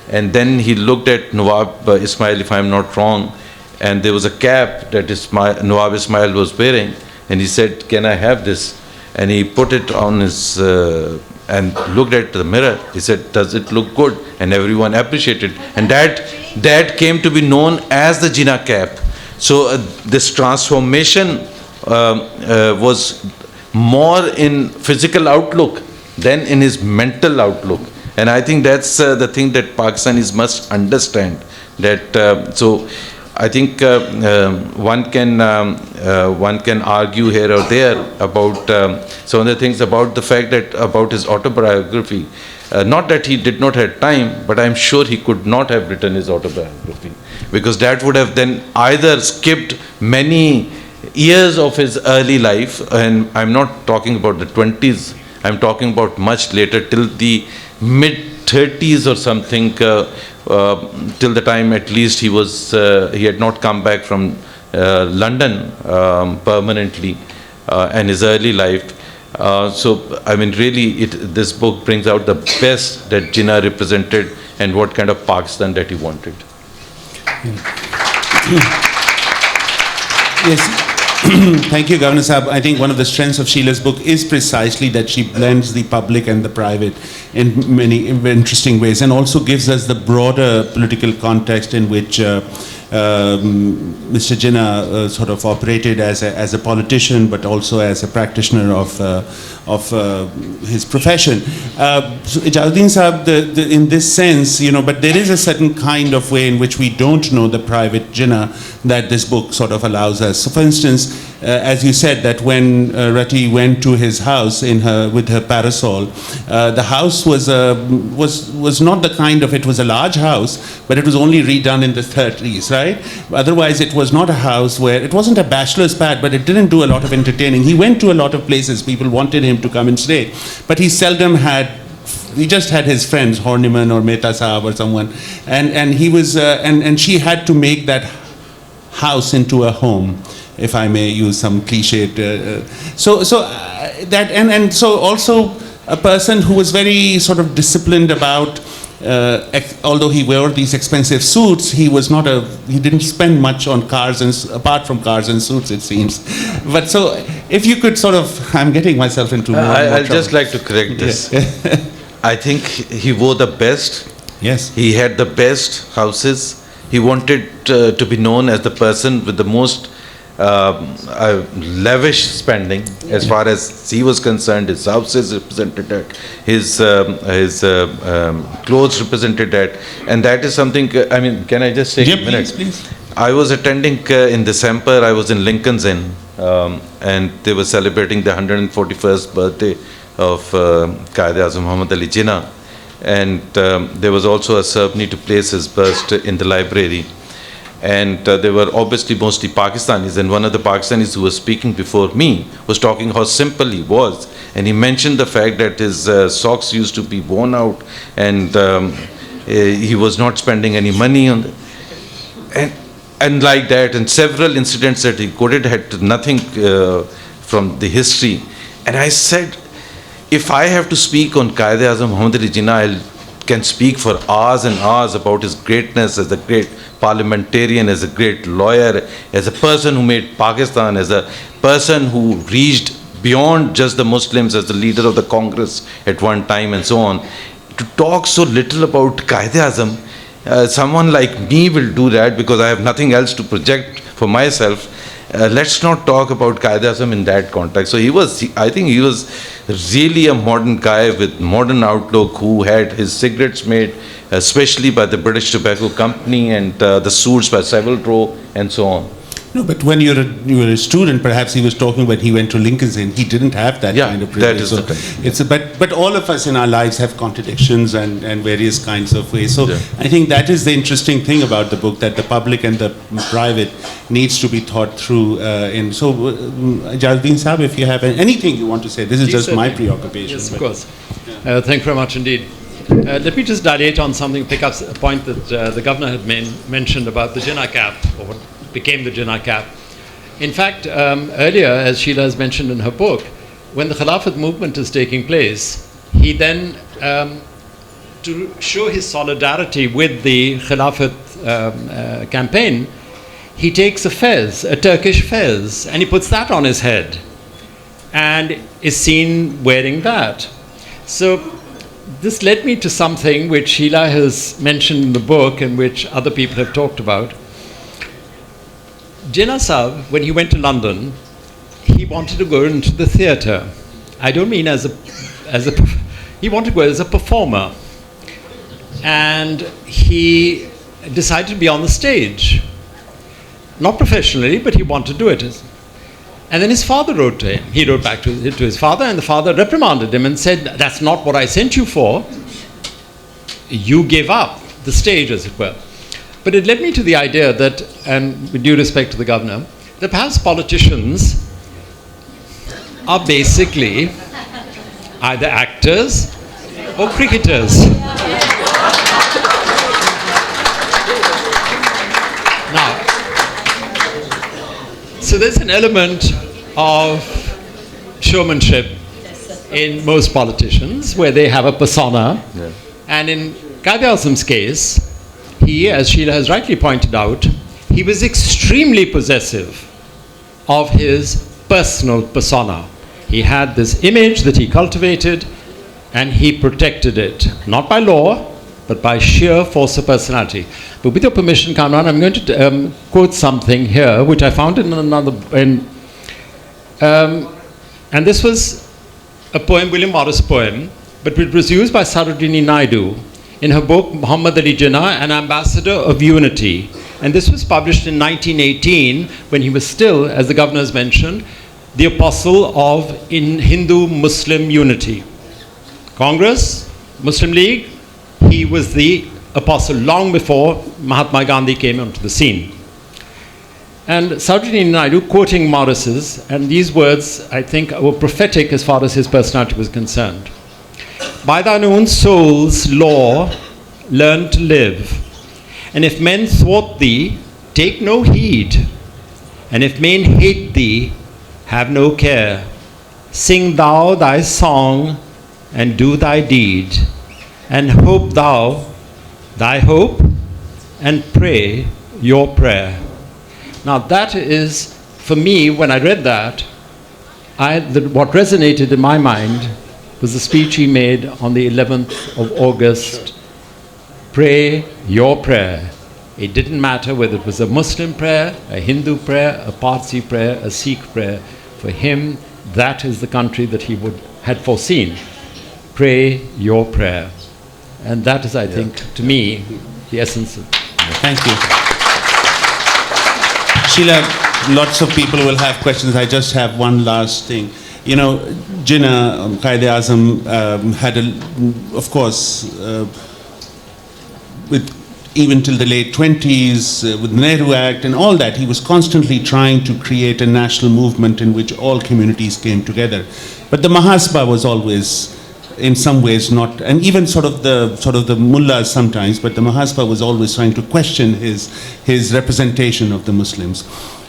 and then he looked at Nawab Ismail, if I am not wrong, and there was a cap that Nawab Ismail was wearing, and he said, "Can I have this?" And he put it on his and looked at the mirror. He said, "Does it look good?" And everyone appreciated, and that came to be known as the Jinnah cap. So this transformation was more in physical outlook than in his mental outlook, and I think that's the thing that Pakistanis must understand. That so. I think one can argue here or there about some of the things about the fact that about his autobiography. Not that he did not have time, but I'm sure he could not have written his autobiography, because that would have then either skipped many years of his early life, and I'm not talking about the 20s, I'm talking about much later, till the mid-30s or something, till the time at least he had not come back from London permanently, and his early life. So, I mean, really, this book brings out the best that Jinnah represented and what kind of Pakistan that he wanted. Yes. Thank you, Governor Sahab. I think one of the strengths of Sheela's book is precisely that she blends the public and the private in many interesting ways, and also gives us the broader political context in which Mr. Jinnah sort of operated as a politician, but also as a practitioner of his profession. So Aijazuddin Sahab, in this sense, but there is a certain kind of way in which we don't know the private Jinnah that this book sort of allows us. So, for instance, as you said, that when Reddy went to his house with her parasol, the house was not the kind of, it was a large house, but it was only redone in the 30s, right? Otherwise, it was not a house where, it wasn't a bachelor's pad, but it didn't do a lot of entertaining. He went to a lot of places, people wanted him to come and stay, but he just had his friends, Horniman or Mehta Sahab or someone, and he was, and she had to make that house into a home, if I may use some cliched. So also a person who was very sort of disciplined about, although he wore these expensive suits, he didn't spend much on cars, and apart from cars and suits, it seems. But so, if you could sort of, I'm getting myself into more I'll trouble. just like to correct this. I think he wore the best. Yes. He had the best houses. He wanted to be known as the person with the most lavish spending. As far as he was concerned, his houses represented that, his clothes represented that, and that is something. I mean, can I just take a minute? Please. I was attending in December. I was in Lincoln's Inn, and they were celebrating the 141st birthday of Quaid-e-Azam Muhammad Ali Jinnah, and there was also a ceremony to place his bust in the library. And they were obviously mostly Pakistanis, and one of the Pakistanis who was speaking before me was talking how simple he was, and he mentioned the fact that his socks used to be worn out, and he was not spending any money on and like that, and several incidents that he quoted had nothing from the history. And I said, if I have to speak on Quaid-e-Azam Muhammad Ali Jinnah, I can speak for hours and hours about his greatness as a great parliamentarian, as a great lawyer, as a person who made Pakistan, as a person who reached beyond just the Muslims, as the leader of the Congress at one time, and so on. To talk so little about Quaid-e-Azam, someone like me will do that because I have nothing else to project for myself. Let's not talk about Quaid-e-Azam in that context. So I think he was really a modern guy with modern outlook, who had his cigarettes made especially by the British Tobacco Company, and the suits by Savile Row, and so on. No, but when you were a student, perhaps he was talking when he went to Lincoln's Inn. He didn't have that kind of privilege. That is so the thing. but all of us in our lives have contradictions and various kinds of ways. So I think that is the interesting thing about the book, that the public and the private needs to be thought through. So, Aijazuddin Sahab, if you have anything you want to say, this is just my preoccupation. Yes, of course. Thank you very much indeed. Let me just dilate on something, pick up a point that the Governor had mentioned about the Jinnah cap, or what became the Jinnah cap. In fact, earlier, as Sheela has mentioned in her book, when the Khilafat movement is taking place, he then, to show his solidarity with the Khilafat campaign, he takes a fez, a Turkish fez, and he puts that on his head and is seen wearing that. So this led me to something which Sheela has mentioned in the book and which other people have talked about. Jinnah Sahab, when he went to London, he wanted to go into the theatre. I don't mean he wanted to go as a performer. And he decided to be on the stage. Not professionally, but he wanted to do it. And then his father wrote to him. He wrote back to his father, and the father reprimanded him and said, that's not what I sent you for. you gave up the stage, as it were. But it led me to the idea that, and with due respect to the governor, that perhaps politicians are basically either actors or cricketers. Now, so there's an element of showmanship in most politicians where they have a persona. Yeah. And in Quaid-e-Azam's case, he, as Sheela has rightly pointed out, he was extremely possessive of his personal persona. He had this image that he cultivated and he protected it, not by law, but by sheer force of personality. But with your permission, Kamran, I'm going to quote something here, which I found in another, and this was a poem, William Morris poem, but it was used by Sarojini Naidu in her book, Muhammad Ali Jinnah, An Ambassador of Unity. And this was published in 1918, when he was still, as the governor has mentioned, the apostle of in Hindu-Muslim unity. Congress, Muslim League, he was the apostle long before Mahatma Gandhi came onto the scene. And Sarojini Naidu, quoting Morris's, and these words, I think, were prophetic as far as his personality was concerned. By thine own soul's law, learn to live. And if men thwart thee, take no heed. And if men hate thee, have no care. Sing thou thy song, and do thy deed. And hope thou thy hope, and pray your prayer. Now that is, for me, when I read that, what resonated in my mind was the speech he made on the 11th of August. Pray your prayer. It didn't matter whether it was a Muslim prayer, a Hindu prayer, a Parsi prayer, a Sikh prayer. For him, that is the country that he had foreseen. Pray your prayer. And that is, I think, to me, the essence of it. Thank you. Sheela, lots of people will have questions. I just have one last thing. You know, Jinnah, Quaid-e-Azam had, of course, with even till the late 20s, with the Nehru Act and all that, he was constantly trying to create a national movement in which all communities came together. But the Mahasbha was always, in some ways, not, and even sort of the mullahs sometimes, but the Mahasbha was always trying to question his representation of the Muslims.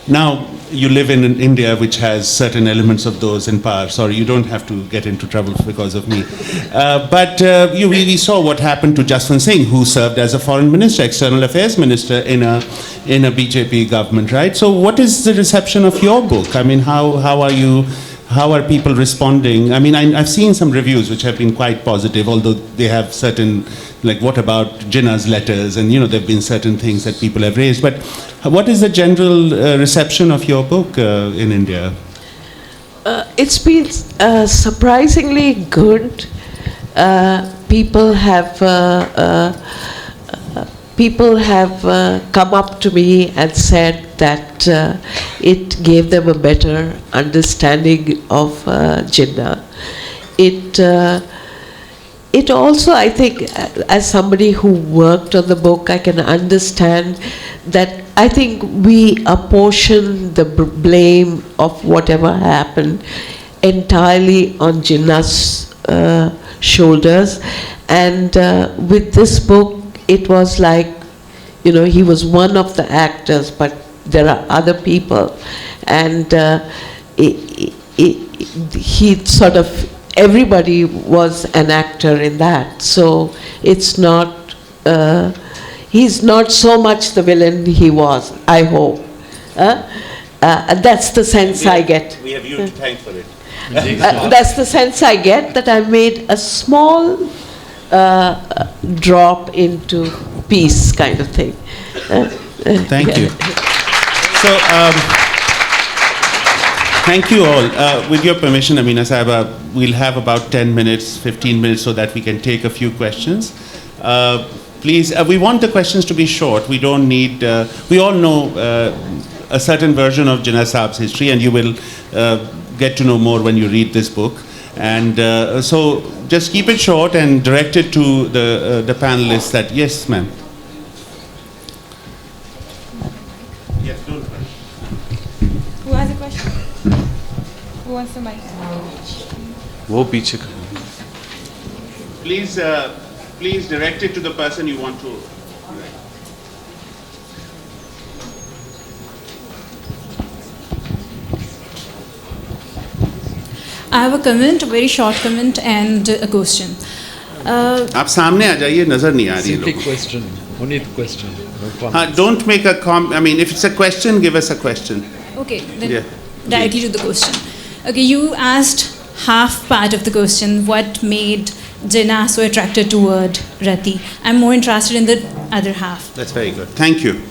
Now, you live in India, which has certain elements of those in power. Sorry, you don't have to get into trouble because of me. But you really saw what happened to Jaswant Singh, who served as a foreign minister, external affairs minister in a BJP government, right? So what is the reception of your book? I mean, how are people responding? I mean, I've seen some reviews which have been quite positive, although they have certain, like, what about Jinnah's letters? And, you know, there have been certain things that people have raised. But what is the general reception of your book in India? It's been surprisingly good. People have come up to me and said that it gave them a better understanding of Jinnah. It also, I think, as somebody who worked on the book, I can understand that I think we apportion the blame of whatever happened entirely on Jinnah's shoulders. And with this book, it was like, you know, he was one of the actors, but there are other people. And he sort of, everybody was an actor in that. So it's not, he's not so much the villain he was, I hope. That's the sense I get. We have you to thank for it. That's the sense I get, that I made a small drop into peace kind of thing. Thank you. So, thank you all. With your permission, Amina Sahaba, we'll have about 10 minutes, 15 minutes so that we can take a few questions. Please, we want the questions to be short. We don't need, we all know a certain version of Jinnah Saab's history, and you will get to know more when you read this book. And so just keep it short and direct it to the panelists that, yes, ma'am. Yeah, don't worry. Who has a question? Who wants the mic? वो पीछे का Please direct it to the person you want to. I have a comment, a very short comment and a question. आप सामने आ जाइए, नजर नहीं आ रही है Simply लोगों को. question. Only the question. No comment. Don't make a I mean, if it's a question, give us a question. Okay, then Yeah. directly to the question. Okay, you asked half part of the question, what made Jinnah so attracted toward Reddy. I'm more interested in the other half. That's very good. Thank you.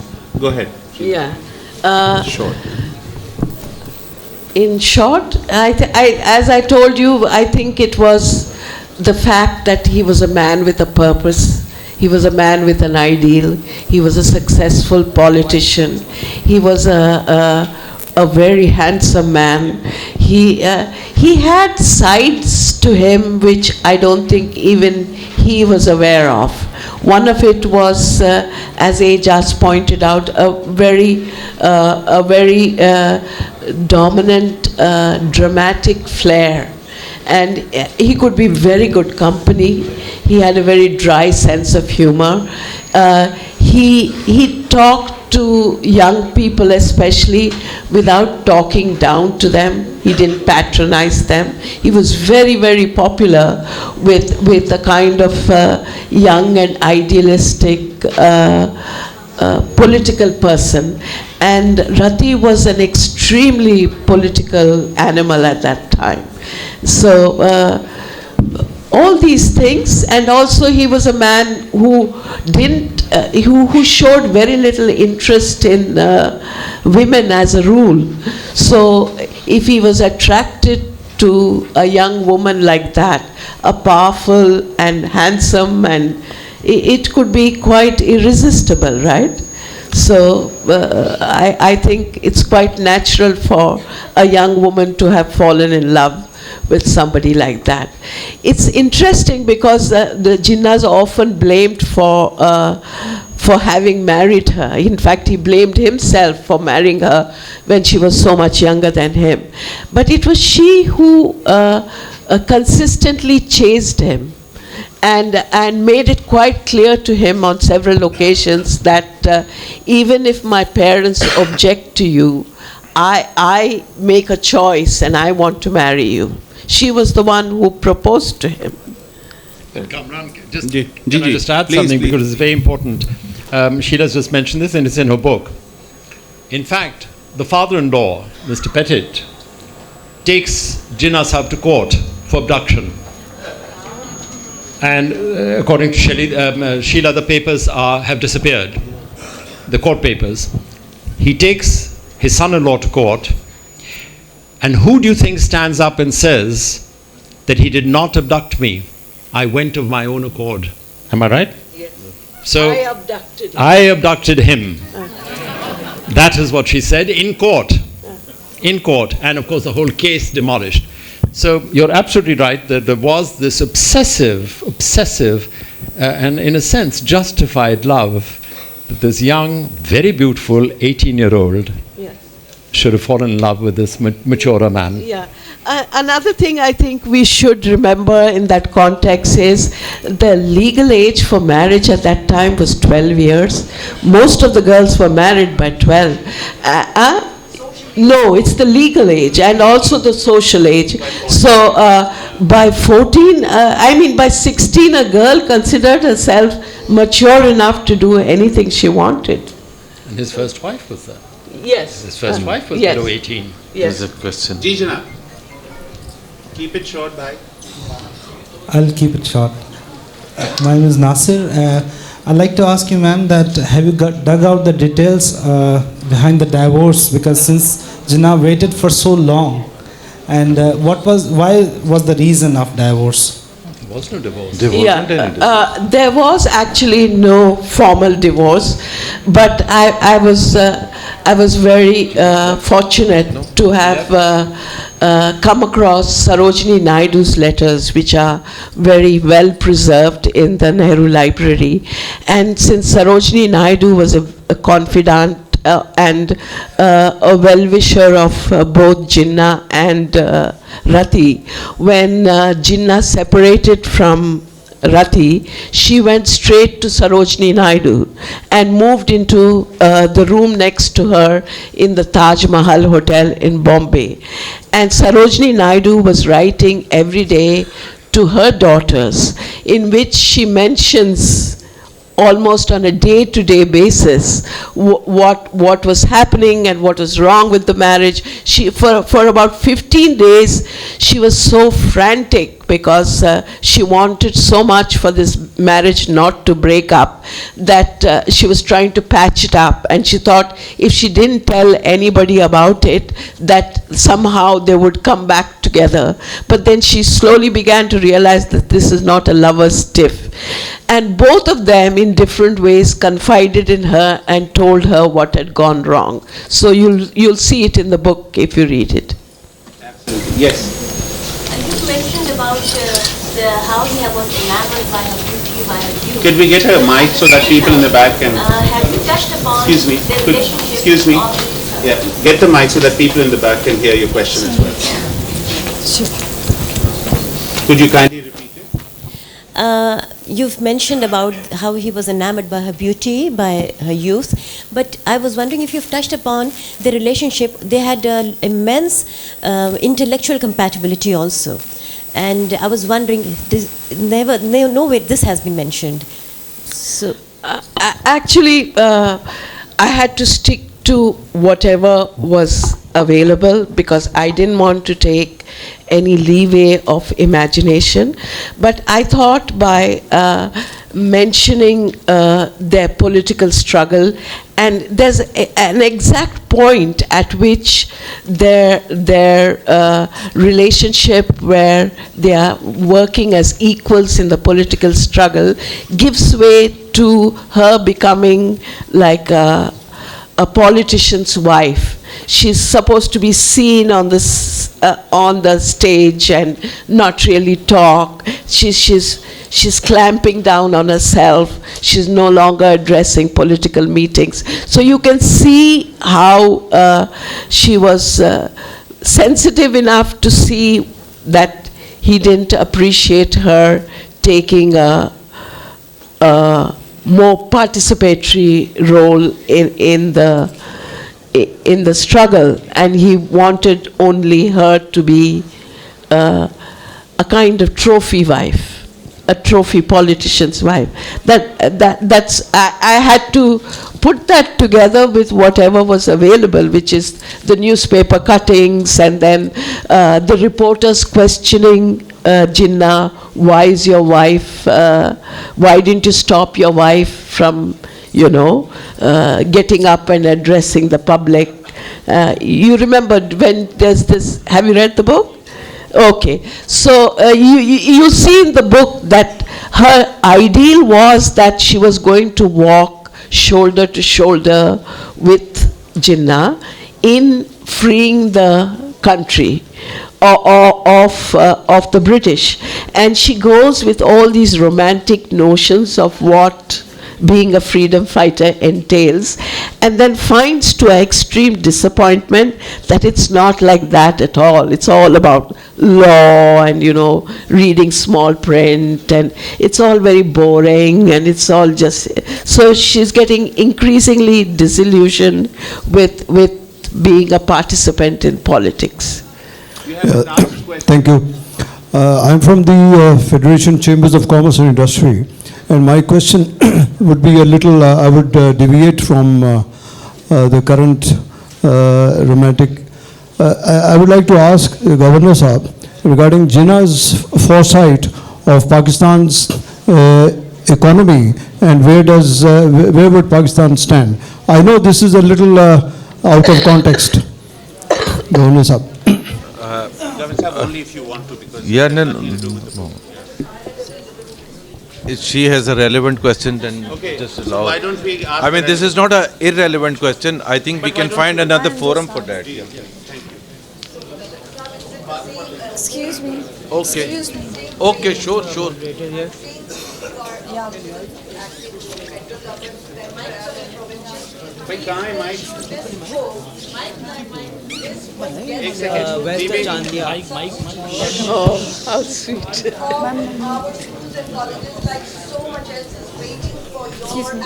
Go ahead. Yeah. Short. In short, as I told you, I think it was the fact that he was a man with a purpose. He was a man with an ideal. He was a successful politician. He was a very handsome man. He had sides to him which I don't think even he was aware of. One of it was, as Aijaz pointed out, a very dominant, dramatic flair. And he could be very good company. He had a very dry sense of humor. He talked to young people especially without talking down to them. He didn't patronize them. He was very, very popular with a kind of young and idealistic political person. And Reddy was an extremely political animal at that time. So all these things, and also he was a man who who showed very little interest in women as a rule. So if he was attracted to a young woman like that, a powerful and handsome, and it could be quite irresistible, right? So I think it's quite natural for a young woman to have fallen in love with somebody like that. It's interesting because the Jinnahs are often blamed for having married her. In fact, he blamed himself for marrying her when she was so much younger than him. But it was she who consistently chased him and made it quite clear to him on several occasions that even if my parents object to you, I make a choice and I want to marry you. She was the one who proposed to him. Kamran, can I Gigi, just add please, something please. because it's very important. Sheela's just mentioned this and it's in her book. In fact, the father-in-law, Mr. Petit, takes Jinnah Sahib to court for abduction. And according to Sheela, the papers have disappeared, the court papers. He takes his son-in-law to court, and who do you think stands up and says that he did not abduct me? I went of my own accord. Am I right? Yes. So I abducted him. I abducted him. That is what she said in court. In court. And of course the whole case demolished. So you're absolutely right that there was this obsessive, and in a sense justified love that this young, very beautiful 18-year-old should have fallen in love with this mature man. Yeah. Another thing I think we should remember in that context is the legal age for marriage at that time was 12 years. Most of the girls were married by 12. No, it's the legal age and also the social age. So by 14, by 16, a girl considered herself mature enough to do anything she wanted. And his first wife was that. Yes. His first wife was yes. below 18. Yes. There's a question. Jinnah, keep it short, bye. I'll keep it short. My name is Nasir. I'd like to ask you, ma'am, that have you dug out the details behind the divorce? Because since Jinnah waited for so long, and why was the reason of divorce? There was no divorce. There was actually no formal divorce, but I was very fortunate to have come across Sarojini Naidu's letters, which are very well preserved in the Nehru Library. And since Sarojini Naidu was a confidant and a well-wisher of both Jinnah and Rati, when Jinnah separated from Rati, she went straight to Sarojini Naidu and moved into the room next to her in the Taj Mahal Hotel in Bombay. And Sarojini Naidu was writing every day to her daughters, in which she mentions almost on a day-to-day basis what was happening and what was wrong with the marriage. She, for about 15 days, she was so frantic because she wanted so much for this marriage not to break up that she was trying to patch it up, and she thought if she didn't tell anybody about it, that somehow they would come back together. But then she slowly began to realize that this is not a lover's tiff. And both of them in different ways confided in her and told her what had gone wrong. So you'll see it in the book if you read it. Absolutely. Yes. You mentioned about how he was enamored by her beauty, by her youth. Could we get a mic so that people in the back can... Have you touched upon Excuse me. the relationship Excuse me. of his, Yeah, get the mic so that people in the back can hear your question as well. Could you kindly repeat it? You've mentioned about how he was enamored by her beauty, by her youth, but I was wondering if you've touched upon the relationship. They had immense intellectual compatibility also, and I was wondering, nowhere this has been mentioned. So, actually, I had to stick to whatever was available because I didn't want to take any leeway of imagination. But I thought by mentioning their political struggle, and there's an exact point at which their relationship where they are working as equals in the political struggle gives way to her becoming like a politician's wife. She's supposed to be seen on the stage and not really talk. She's clamping down on herself. She's no longer addressing political meetings. So you can see how she was sensitive enough to see that he didn't appreciate her taking a more participatory role in the struggle, and he wanted only her to be a kind of trophy wife, a trophy politician's wife. That's I had to put that together with whatever was available, which is the newspaper cuttings, and then the reporters questioning Jinnah, why is your wife, why didn't you stop your wife from, getting up and addressing the public? You remember when there's this, have you read the book? Okay, so you see in the book that her ideal was that she was going to walk shoulder to shoulder with Jinnah in freeing the country of the British. And she goes with all these romantic notions of what being a freedom fighter entails, and then finds to her extreme disappointment that it's not like that at all. It's all about law and, reading small print, and it's all very boring, and it's all just... So she's getting increasingly disillusioned with being a participant in politics. Thank you. I'm from the Federation Chambers of Commerce and Industry, and my question would be a little, I would deviate from the current romantic. I would like to ask Governor Saab regarding Jinnah's foresight of Pakistan's economy, and where would Pakistan stand? I know this is a little out of context. Governor Saab. Only if you want to, because no. If she has a relevant question, then just allow. So why don't we ask I mean, this is not an irrelevant question. I think we can find another forum for that. Thank you. Excuse me. Okay. Excuse me. Okay, sure. Where's the Chandiya? Oh, how sweet. Excuse me.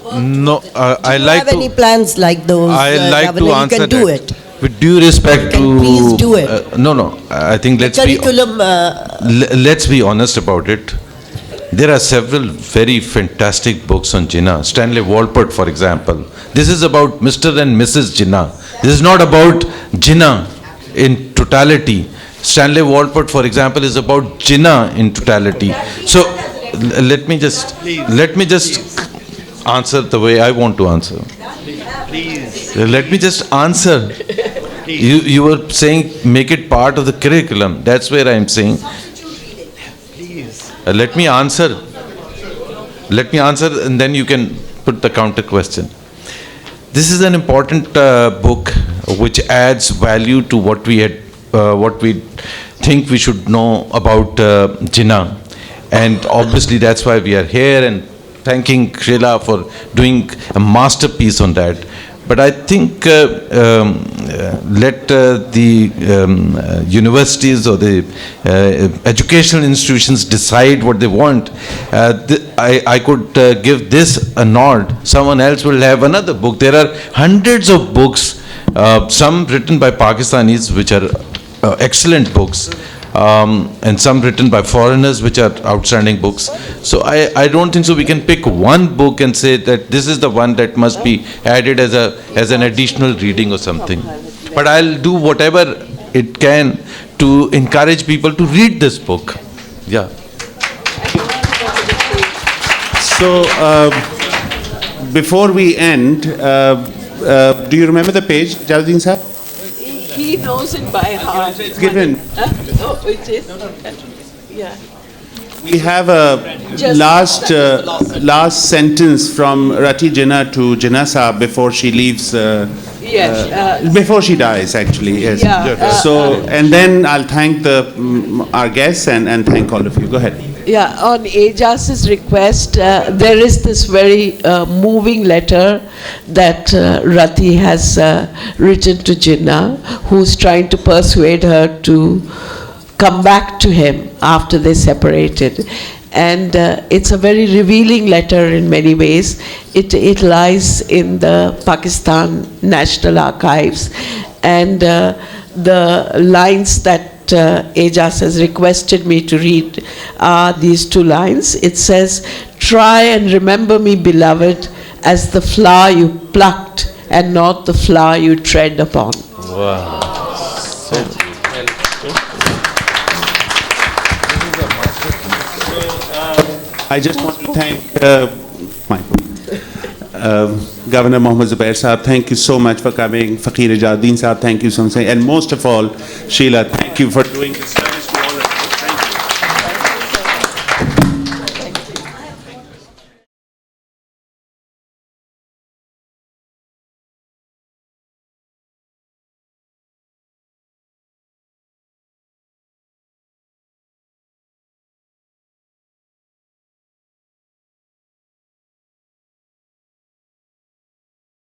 No, I Do you like have any to. plans like those? I like Governor? to answer You can do that. it. With due respect Can to. please do it. No. I think let's be. Curriculum. Let's be honest about it. There are several very fantastic books on Jinnah. Stanley Walport, for example. This is about Mr. and Mrs. Jinnah. This is not about Jinnah in totality. Stanley Walport, for example, is about Jinnah in totality. So let me just answer the way I want to answer. Let me just answer. You were saying make it part of the curriculum. That's where I'm saying. Let me answer, and then you can put the counter question. This is an important book which adds value to what we think we should know about Jinnah, and obviously that's why we are here and thanking Sheela for doing a masterpiece on that. But I think let the universities or the educational institutions decide what they want. I could give this a nod. Someone else will have another book. There are hundreds of books, some written by Pakistanis, which are excellent books, and some written by foreigners, which are outstanding books. So I don't think so we can pick one book and say that this is the one that must be added as an additional reading or something. But I'll do whatever it can to encourage people to read this book. Yeah. So, before we end, do you remember the page, Aijazuddin sir? He knows it by heart. It's given. Oh, it is? Yeah. We have a last sentence from Rati Jinnah to Jinnah Saab before she leaves. Yes. Before she dies, actually. Yes. Yeah, So, and then I'll thank our guests and thank all of you. Go ahead. Yeah, on Aijaz's request, there is this very moving letter that Rati has written to Jinnah, who's trying to persuade her to come back to him after they separated. And it's a very revealing letter in many ways. It lies in the Pakistan National Archives. And the lines that Aijaz has requested me to read are these two lines. It says, "Try and remember me, beloved, as the flower you plucked and not the flower you tread upon." Wow. I just want to thank Governor Mohammad Zubair Saab, thank you so much for coming. Faqir Aijazuddin Saab, thank you so much. And most of all, Sheela, thank you for doing this.